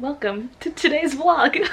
Welcome to today's vlog.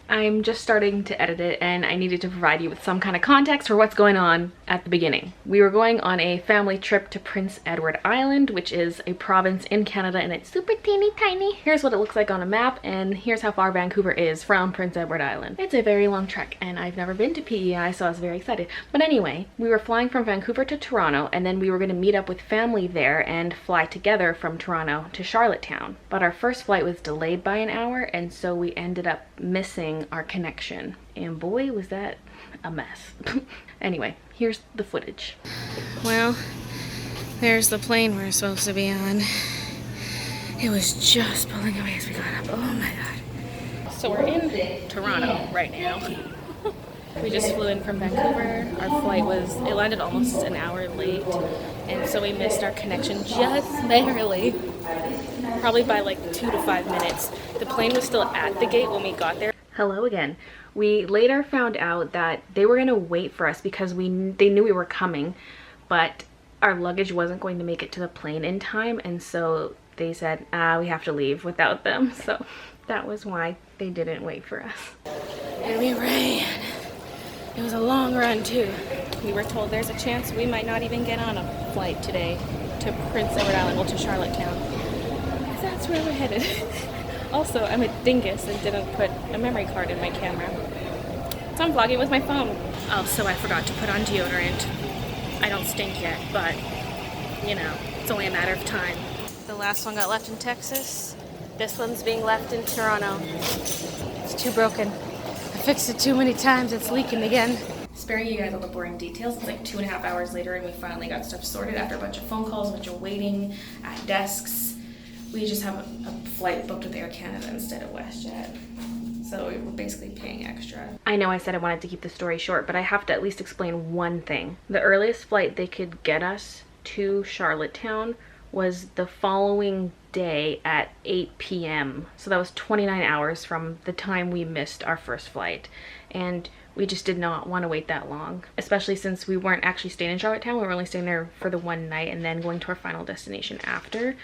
I'm just starting to edit it and I needed to provide you with some kind of context for what's going on at the beginning. We were going on a family trip to Prince Edward Island, which is a province in Canada, and it's super teeny tiny. Here's what it looks like on a map, and here's how far Vancouver is from Prince Edward Island. It's a very long trek and I've never been to PEI, so I was very excited. But anyway, we were flying from Vancouver to Toronto, and then we were going to meet up with family there and fly together from Toronto to Charlottetown. But our first flight was delayed by an hour, and so we ended up missing our connection, and boy was that a mess. Anyway, here's the footage. Well, there's the plane we're supposed to be on. It was just pulling away as we got up. Oh my god. So we're in Toronto right now. We just flew in from Vancouver. Our flight it landed almost an hour late, and so we missed our connection just barely. Probably by like 2 to 5 minutes. The plane was still at the gate when we got there. Hello again. We later found out that they were going to wait for us because they knew we were coming, but our luggage wasn't going to make it to the plane in time, and so they said, we have to leave without them. So that was why they didn't wait for us. And we ran. It was a long run too. We were told there's a chance we might not even get on a flight today to Prince Edward Island, well, to Charlottetown. That's where we're headed. Also, I'm a dingus and didn't put a memory card in my camera. So I'm vlogging with my phone. Also, I forgot to put on deodorant. I don't stink yet, but, you know, it's only a matter of time. The last one got left in Texas. This one's being left in Toronto. It's too broken. I fixed it too many times, it's leaking again. Sparing you guys all the boring details, it's like 2.5 hours later and we finally got stuff sorted after a bunch of phone calls, a bunch of waiting at desks. We just have a flight booked with Air Canada instead of WestJet. So we're basically paying extra. I know I said I wanted to keep the story short, but I have to at least explain one thing. The earliest flight they could get us to Charlottetown was the following day at 8 p.m. So that was 29 hours from the time we missed our first flight. And we just did not want to wait that long, especially since we weren't actually staying in Charlottetown. We were only staying there for the one night and then going to our final destination after.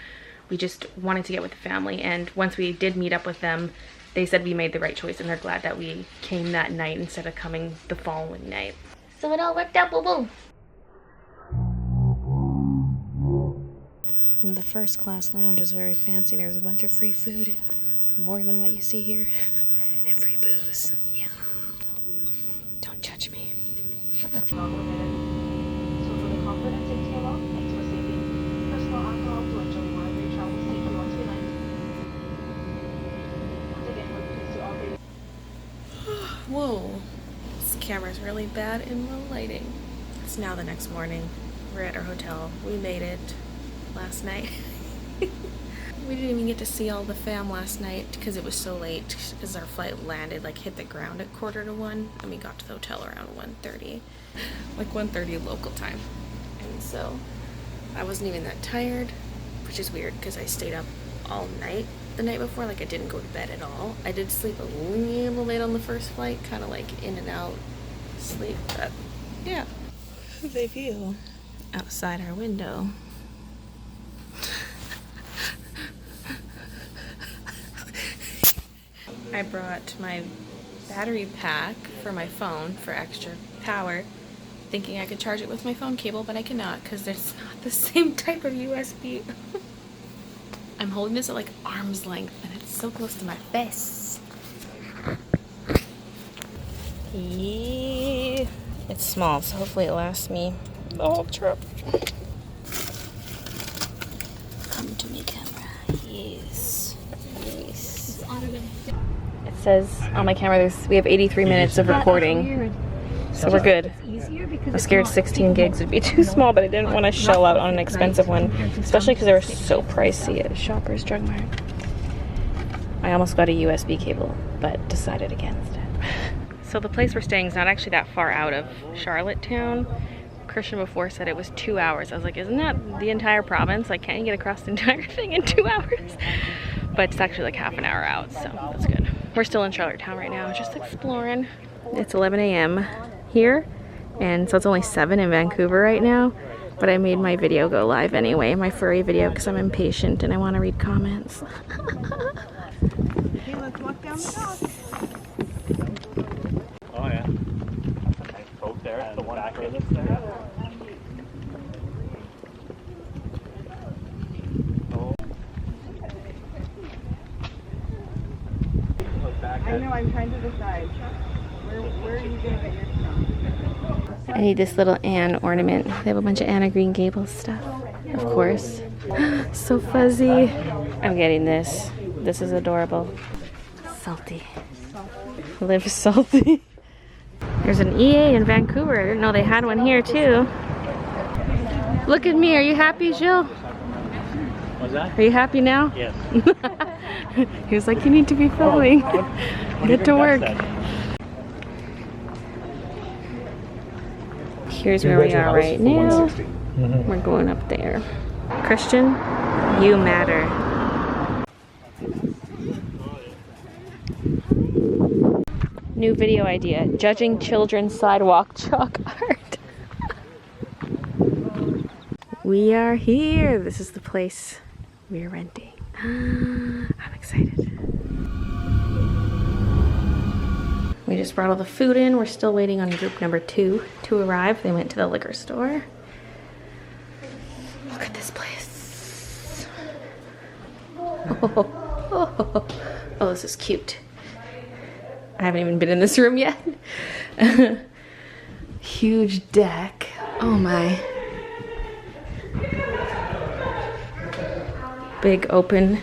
We just wanted to get with the family, and once we did meet up with them, they said we made the right choice and they're glad that we came that night instead of coming the following night. So it all worked out, boo-boo. The first class lounge is very fancy. There's a bunch of free food, more than what you see here, and free booze. Yeah. Don't judge me. Whoa, this camera's really bad in low lighting. It's now the next morning. We're at our hotel. We made it last night. We didn't even get to see all the fam last night because it was so late, because our flight landed, like hit the ground at 12:45, and we got to the hotel around 1:30. Like 1:30 local time. And so I wasn't even that tired, which is weird because I stayed up all night the night before. Like I didn't go to bed at all. I did sleep a little late on the first flight, kind of like in and out sleep, but yeah. The view outside our window. I brought my battery pack for my phone for extra power, thinking I could charge it with my phone cable, but I cannot because it's not the same type of USB. I'm holding this at like arm's length and it's so close to my face. Yeah. It's small, so hopefully it lasts me the whole trip. Come to me, camera. Yes. Yes. It says on my camera we have 83 minutes of recording. So we're good. I was scared 16 gigs would be too small, but I didn't want to shell out on an expensive one, especially because they were so pricey at Shoppers Drug Mart. I almost got a USB cable, but decided against it. So the place we're staying is not actually that far out of Charlottetown. Christian before said it was 2 hours. I was like, isn't that the entire province? Like, can't you get across the entire thing in 2 hours? But it's actually like half an hour out, so that's good. We're still in Charlottetown right now, just exploring. It's 11 a.m. here, and so it's only 7 in Vancouver right now, but I made my video go live anyway, my furry video, because I'm impatient and I want to read comments. Okay, let's walk down the dock. Oh yeah. Nice boat there. And the one back in there. Oh. I know, I'm trying to decide. Where are you gonna get your stuff? I need this little Anne ornament. They have a bunch of Anne of Green Gables stuff, of course. So fuzzy. I'm getting this. This is adorable. Salty. Live salty. There's an EA in Vancouver. I didn't know they had one here too. Look at me. Are you happy, Jill? What's that? Are you happy now? Yes. He was like, you need to be filming. Get to work. Here's where we are right now. We're going up there. Christian, you matter. New video idea, judging children's sidewalk chalk art. We are here. This is the place we're renting. I'm excited. We just brought all the food in. We're still waiting on group number 2 to arrive. They went to the liquor store. Look at this place. Oh, this is cute. I haven't even been in this room yet. Huge deck. Oh my. Big open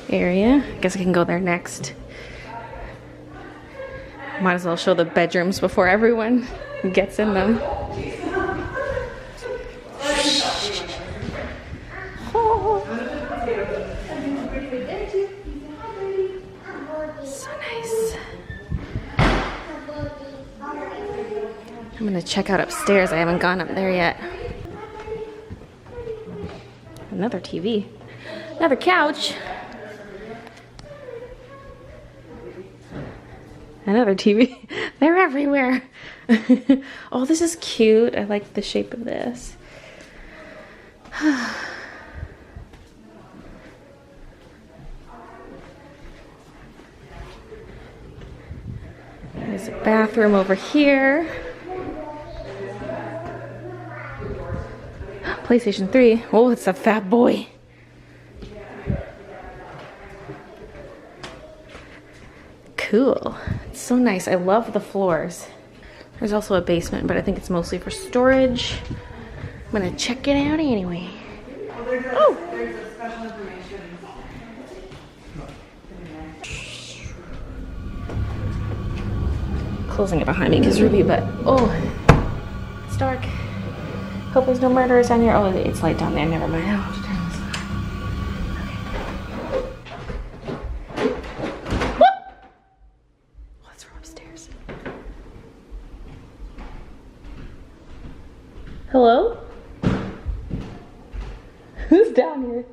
area. I guess I can go there next. Might as well show the bedrooms before everyone gets in them. Oh. So nice. I'm gonna check out upstairs. I haven't gone up there yet. Another TV. Another couch. Another TV. They're everywhere. Oh, this is cute. I like the shape of this. There's a bathroom over here. PlayStation 3. Oh, it's a fat boy. Cool. It's so nice. I love the floors. There's also a basement, but I think it's mostly for storage. I'm gonna check it out anyway. Oh! There's a special information. Closing it behind me because Ruby, but oh, it's dark. Hope there's no murderers down here. Oh, it's light down there. Never mind. I'll have to turn this on. Okay. What's from upstairs? Hello? Who's down here?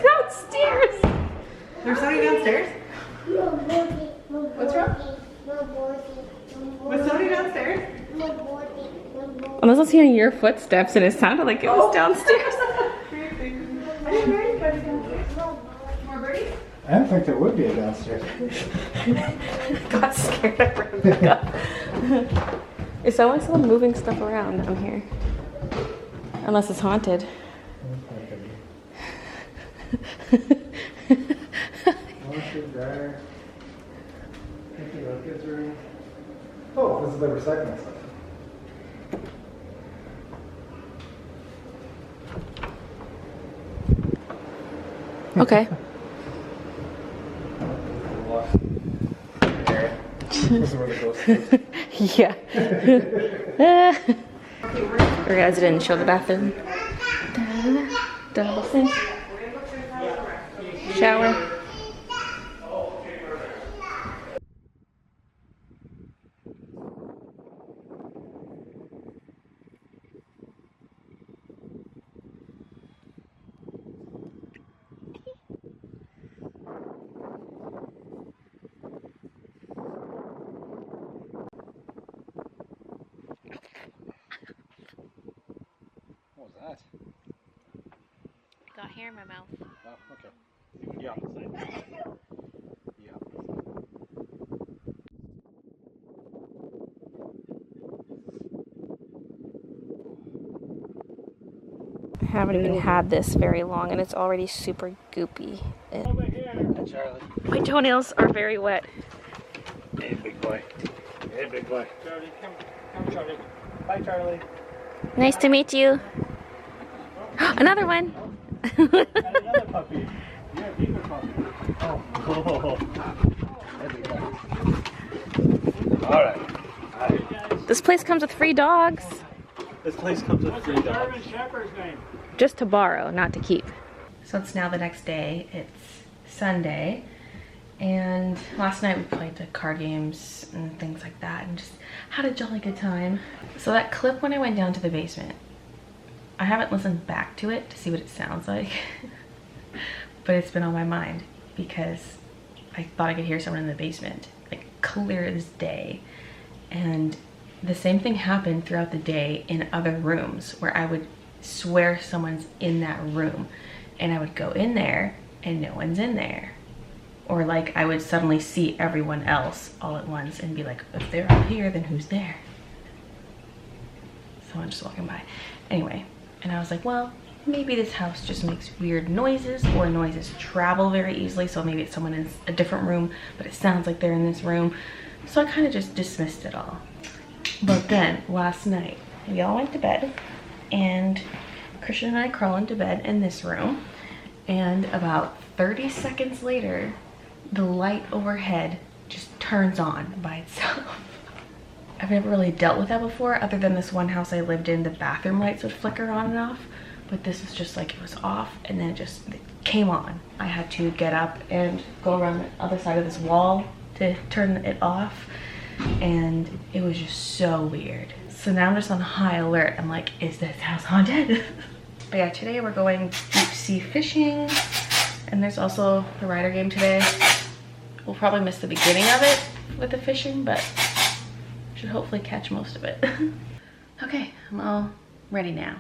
Downstairs. There's somebody downstairs? What's wrong? Was somebody downstairs? Unless I was hearing your footsteps and it sounded like it was downstairs. More birdies? I don't think there would be a downstairs. Got scared of Rebecca. Is someone still moving stuff around down here? Unless it's haunted. Oh, this is the recycling stuff. Okay. This is where the ghost is. Yeah. Or guys didn't show the bathroom. Double sink. Shower. hair in my mouth. Oh, okay. Yeah. Yeah. I haven't even had this very long and it's already super goopy. Hi, Charlie. My toenails are very wet. Hey, big boy. Hey, big boy. Charlie, come, Charlie. Bye, Charlie. Nice to meet you. Another one. And another puppy. You're a bigger puppy. Oh, cool. Hey, big boy. All right. This place comes with free dogs. This place comes with free dogs. Just to borrow, not to keep. So it's now the next day. It's Sunday. And last night we played the card games and things like that and just had a jolly good time. So that clip when I went down to the basement, I haven't listened back to it to see what it sounds like. But it's been on my mind because I thought I could hear someone in the basement, like clear as day. And the same thing happened throughout the day in other rooms where I would swear someone's in that room and I would go in there and no one's in there. Or like I would suddenly see everyone else all at once and be like, if they're all here, then who's there? Someone just walking by. Anyway, and I was like, well, maybe this house just makes weird noises or noises travel very easily. So maybe it's someone in a different room, but it sounds like they're in this room. So I kind of just dismissed it all. But then last night, we all went to bed and Christian and I crawl into bed in this room. And about 30 seconds later, the light overhead just turns on by itself. I've never really dealt with that before, other than this one house I lived in, the bathroom lights would flicker on and off. But this was just like, it was off and then it came on. I had to get up and go around the other side of this wall to turn it off. And it was just so weird. So now I'm just on high alert. I'm like, is this house haunted? But yeah, today we're going deep sea fishing. And there's also the rider game today. We'll probably miss the beginning of it with the fishing, but should hopefully catch most of it. Okay, I'm all ready now.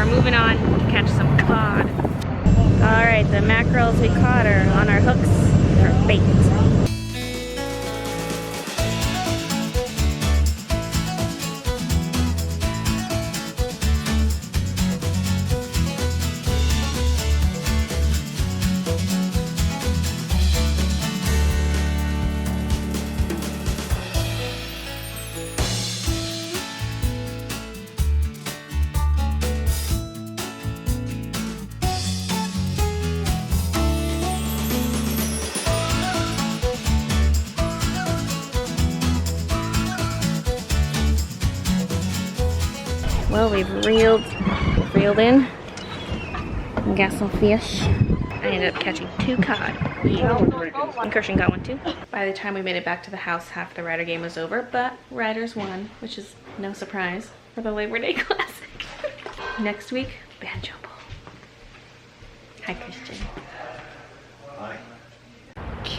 Moving on to catch some cod. All right, the mackerels we caught are on our hooks for bait. Well, we've reeled in and got some fish. I ended up catching 2 cod. And Christian got one too. By the time we made it back to the house, half the rider game was over, but riders won, which is no surprise for the Labor Day Classic. Next week, Banjo Bowl. Hi, Christian. Hi.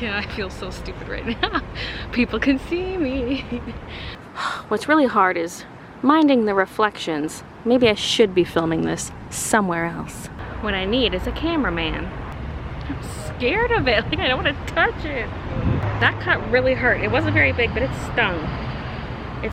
Yeah, I feel so stupid right now. People can see me. What's really hard is minding the reflections. Maybe I should be filming this somewhere else. What I need is a cameraman. I'm scared of it. Like, I don't want to touch it. That cut really hurt. It wasn't very big, but it stung.